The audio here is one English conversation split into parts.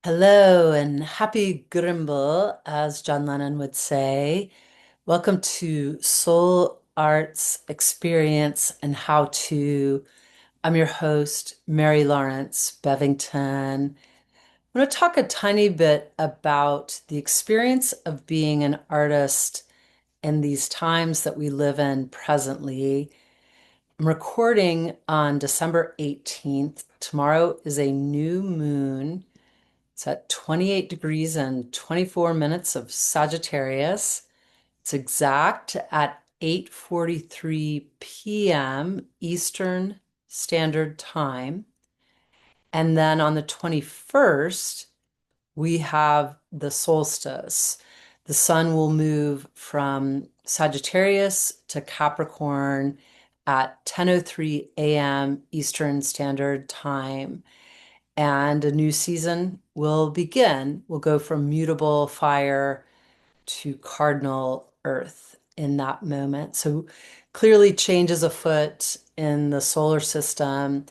Hello and happy Grimble, as John Lennon would say. Welcome to Soul Arts Experience and How To. I'm your host, Mary-Laurence Bevington. I'm going to talk a tiny bit about the experience of being an artist in these times that we live in presently. I'm recording on December 18th. Tomorrow is a new moon. It's at 28 degrees and 24 minutes of Sagittarius. It's exact at 8:43 p.m. Eastern Standard Time. And then on the 21st, we have the solstice. The sun will move from Sagittarius to Capricorn at 10:03 a.m. Eastern Standard Time. And a new season will begin. We'll go from mutable fire to cardinal earth in that moment. So clearly changes afoot in the solar system.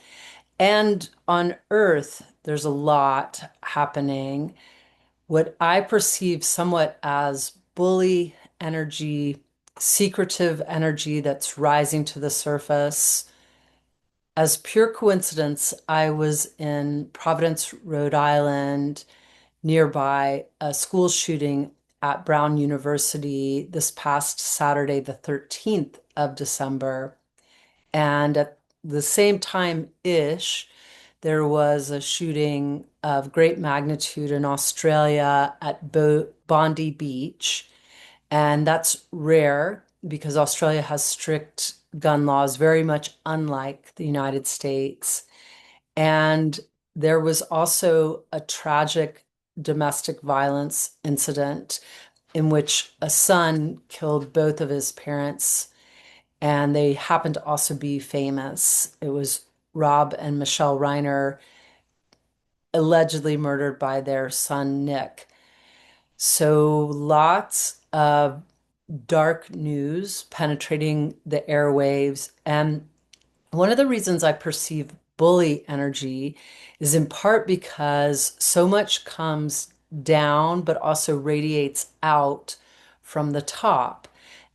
And on Earth, there's a lot happening. What I perceive somewhat as bully energy, secretive energy that's rising to the surface. As pure coincidence, I was in Providence, Rhode Island, nearby a school shooting at Brown University this past Saturday, the 13th of December. And at the same time-ish, there was a shooting of great magnitude in Australia at Bondi Beach. And that's rare because Australia has strict gun laws, very much unlike the United States. And there was also a tragic domestic violence incident in which a son killed both of his parents, and they happened to also be famous. It was Rob and Michelle Reiner, allegedly murdered by their son Nick. So lots of dark news penetrating the airwaves. And one of the reasons I perceive bully energy is in part because so much comes down, but also radiates out from the top.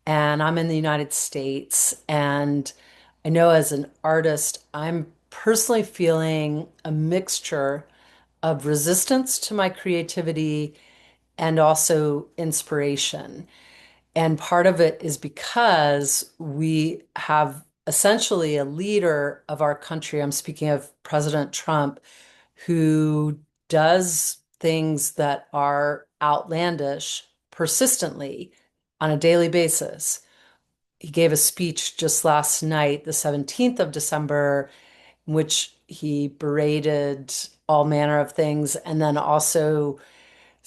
And I'm in the United States, and I know as an artist, I'm personally feeling a mixture of resistance to my creativity and also inspiration. And part of it is because we have essentially a leader of our country, I'm speaking of President Trump, who does things that are outlandish persistently on a daily basis. He gave a speech just last night, the 17th of December, in which he berated all manner of things and then also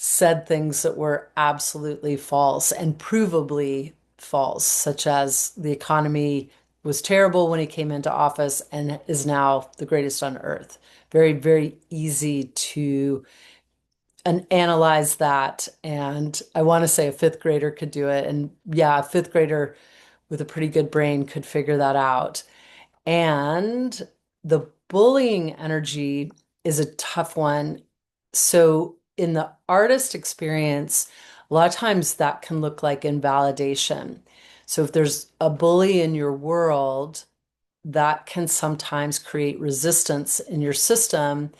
said things that were absolutely false and provably false, such as the economy was terrible when he came into office and is now the greatest on earth. Very, very easy to analyze that. And I want to say a fifth grader could do it. And yeah, a fifth grader with a pretty good brain could figure that out. And the bullying energy is a tough one. So, in the artist experience, a lot of times that can look like invalidation. So, if there's a bully in your world, that can sometimes create resistance in your system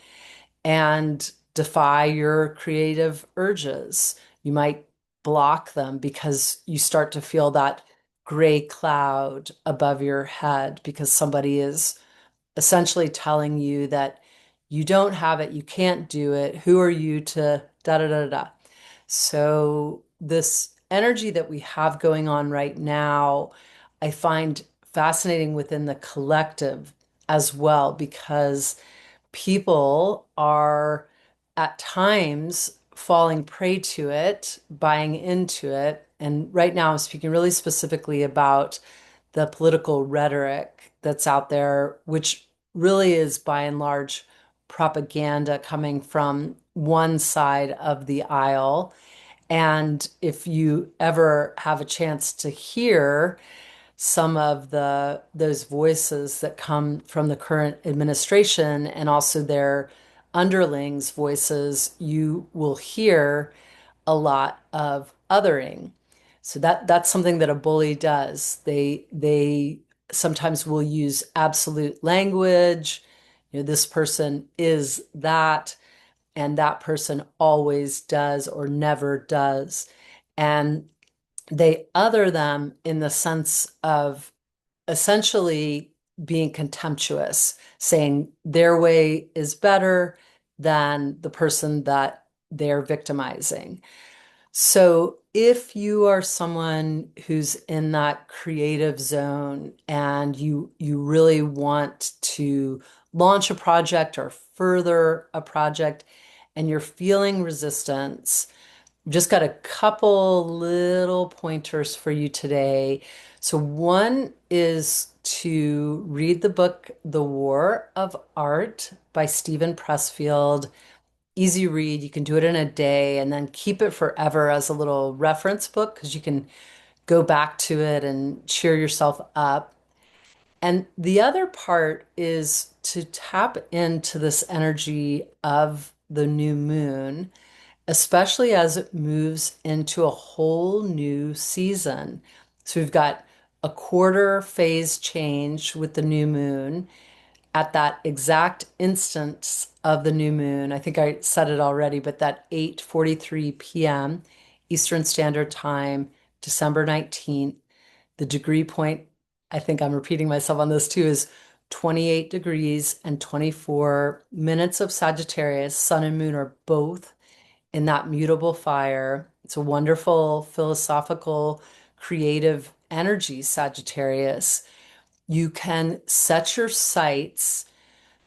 and defy your creative urges. You might block them because you start to feel that gray cloud above your head because somebody is essentially telling you that you don't have it, you can't do it. Who are you to da da da da? So, this energy that we have going on right now, I find fascinating within the collective as well, because people are at times falling prey to it, buying into it. And right now, I'm speaking really specifically about the political rhetoric that's out there, which really is by and large propaganda coming from one side of the aisle. And if you ever have a chance to hear some of those voices that come from the current administration and also their underlings' voices, you will hear a lot of othering. So that's something that a bully does. They sometimes will use absolute language. This person is that, and that person always does or never does. And they other them in the sense of essentially being contemptuous, saying their way is better than the person that they're victimizing. So if you are someone who's in that creative zone and you really want to launch a project or further a project and you're feeling resistance, I've just got a couple little pointers for you today. So one is to read the book The War of Art by Stephen Pressfield. Easy read. You can do it in a day and then keep it forever as a little reference book because you can go back to it and cheer yourself up. And the other part is to tap into this energy of the new moon, especially as it moves into a whole new season. So we've got a quarter phase change with the new moon at that exact instance of the new moon. I think I said it already, but that 8:43 p.m. Eastern Standard Time, December 19th, the degree point, I think I'm repeating myself on this too, is 28 degrees and 24 minutes of Sagittarius. Sun and moon are both in that mutable fire. It's a wonderful philosophical, creative energy, Sagittarius. You can set your sights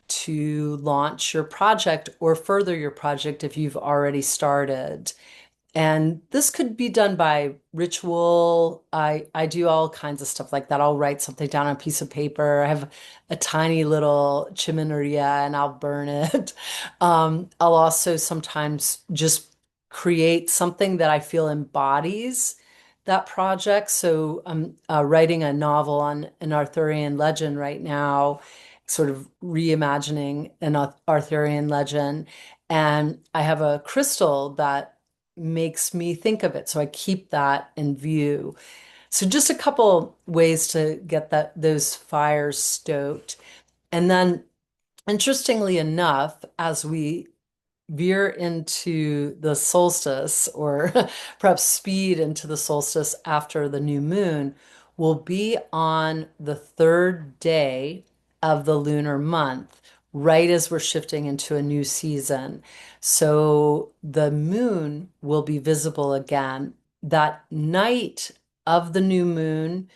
to launch your project or further your project if you've already started. And this could be done by ritual. I do all kinds of stuff like that. I'll write something down on a piece of paper. I have a tiny little chimeria and I'll burn it. I'll also sometimes just create something that I feel embodies that project. So I'm writing a novel on an Arthurian legend right now, sort of reimagining an Arthurian legend. And I have a crystal that makes me think of it. So I keep that in view. So just a couple ways to get those fires stoked. And then interestingly enough, as we veer into the solstice or perhaps speed into the solstice after the new moon will be on the third day of the lunar month, right as we're shifting into a new season. So the moon will be visible again. That night of the new moon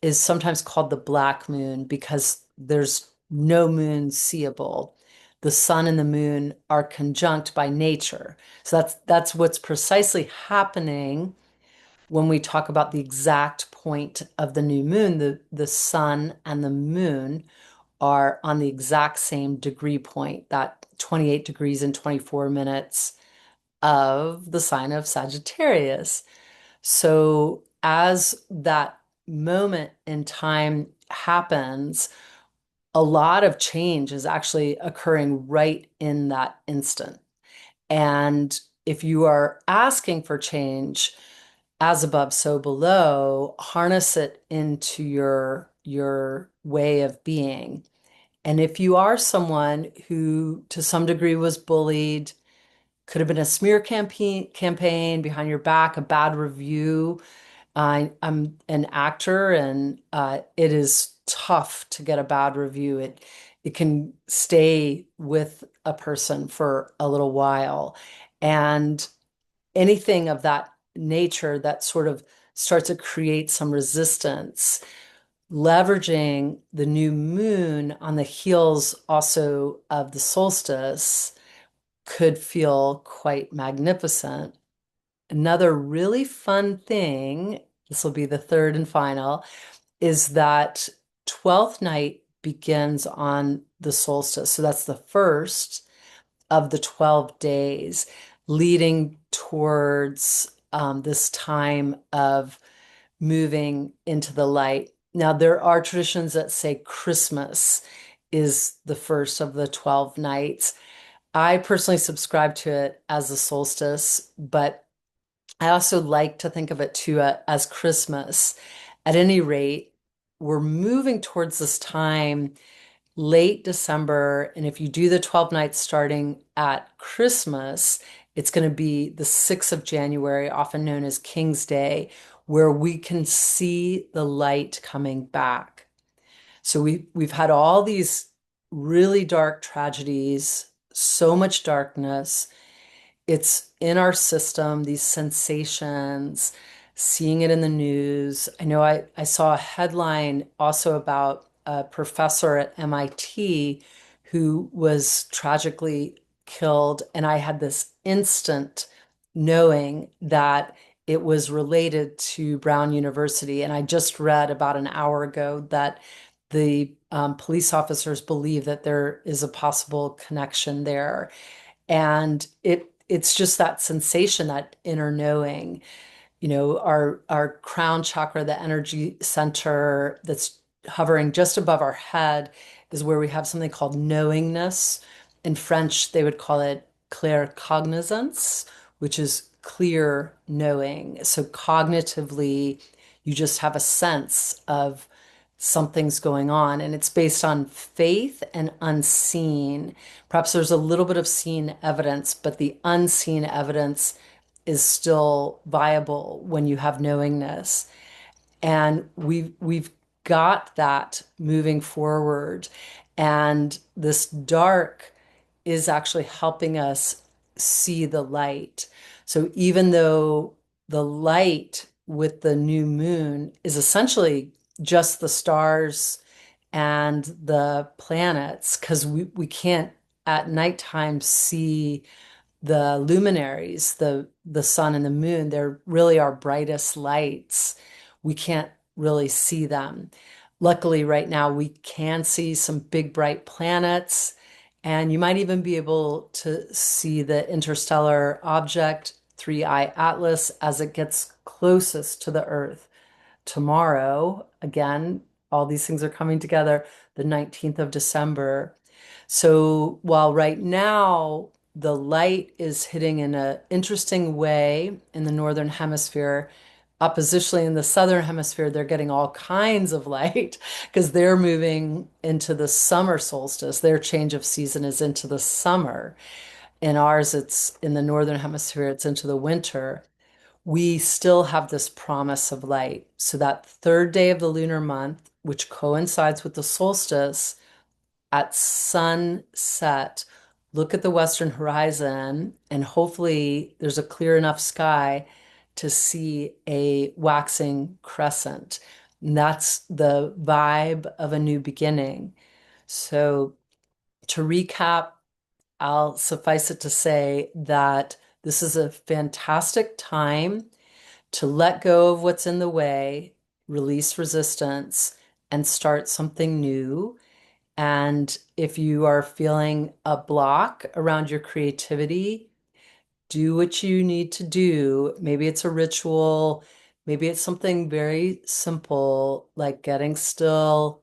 is sometimes called the black moon because there's no moon seeable. The sun and the moon are conjunct by nature. So that's what's precisely happening when we talk about the exact point of the new moon. The sun and the moon are on the exact same degree point, that 28 degrees and 24 minutes of the sign of Sagittarius. So as that moment in time happens, a lot of change is actually occurring right in that instant. And if you are asking for change, as above, so below, harness it into your way of being. And if you are someone who to some degree was bullied, could have been a smear campaign behind your back, a bad review. I'm an actor, and it is tough to get a bad review. It can stay with a person for a little while, and anything of that nature that sort of starts to create some resistance, leveraging the new moon on the heels also of the solstice could feel quite magnificent. Another really fun thing, this will be the third and final, is that 12th night begins on the solstice. So that's the first of the 12 days leading towards this time of moving into the light. Now, there are traditions that say Christmas is the first of the 12 nights. I personally subscribe to it as the solstice, but I also like to think of it too as Christmas. At any rate, we're moving towards this time late December. And if you do the 12 nights starting at Christmas, it's going to be the 6th of January, often known as King's Day, where we can see the light coming back. So we've had all these really dark tragedies, so much darkness. It's in our system, these sensations, seeing it in the news. I know I saw a headline also about a professor at MIT who was tragically killed, and I had this instant knowing that it was related to Brown University. And I just read about an hour ago that the police officers believe that there is a possible connection there. And it's just that sensation, that inner knowing, our crown chakra, the energy center that's hovering just above our head, is where we have something called knowingness. In French, they would call it claircognizance, which is clear knowing. So cognitively, you just have a sense of something's going on, and it's based on faith and unseen. Perhaps there's a little bit of seen evidence, but the unseen evidence is still viable when you have knowingness. And we've got that moving forward. And this dark is actually helping us see the light. So even though the light with the new moon is essentially just the stars and the planets, because we can't at nighttime see the luminaries, the sun and the moon. They're really our brightest lights. We can't really see them. Luckily, right now we can see some big bright planets, and you might even be able to see the interstellar object 3I Atlas as it gets closest to the Earth. Tomorrow, again, all these things are coming together, the 19th of December. So while right now the light is hitting in an interesting way in the northern hemisphere, oppositionally in the southern hemisphere, they're getting all kinds of light because they're moving into the summer solstice. Their change of season is into the summer. In ours, it's in the northern hemisphere, it's into the winter. We still have this promise of light. So that third day of the lunar month, which coincides with the solstice, at sunset, look at the western horizon, and hopefully there's a clear enough sky to see a waxing crescent. And that's the vibe of a new beginning. So, to recap, I'll suffice it to say that this is a fantastic time to let go of what's in the way, release resistance, and start something new. And if you are feeling a block around your creativity, do what you need to do. Maybe it's a ritual, maybe it's something very simple like getting still,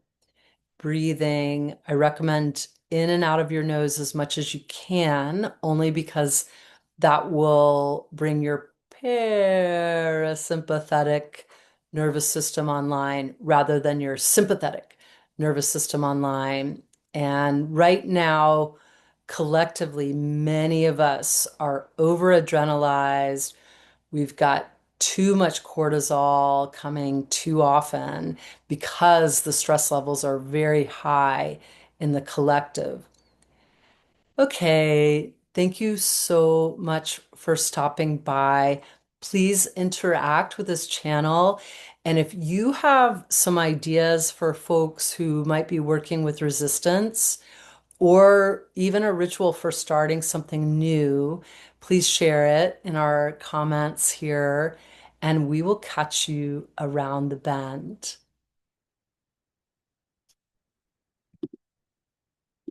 breathing. I recommend in and out of your nose as much as you can, only because that will bring your parasympathetic nervous system online rather than your sympathetic nervous system online. And right now, collectively, many of us are over adrenalized. We've got too much cortisol coming too often because the stress levels are very high in the collective. Okay, thank you so much for stopping by. Please interact with this channel. And if you have some ideas for folks who might be working with resistance or even a ritual for starting something new, please share it in our comments here, and we will catch you around the bend.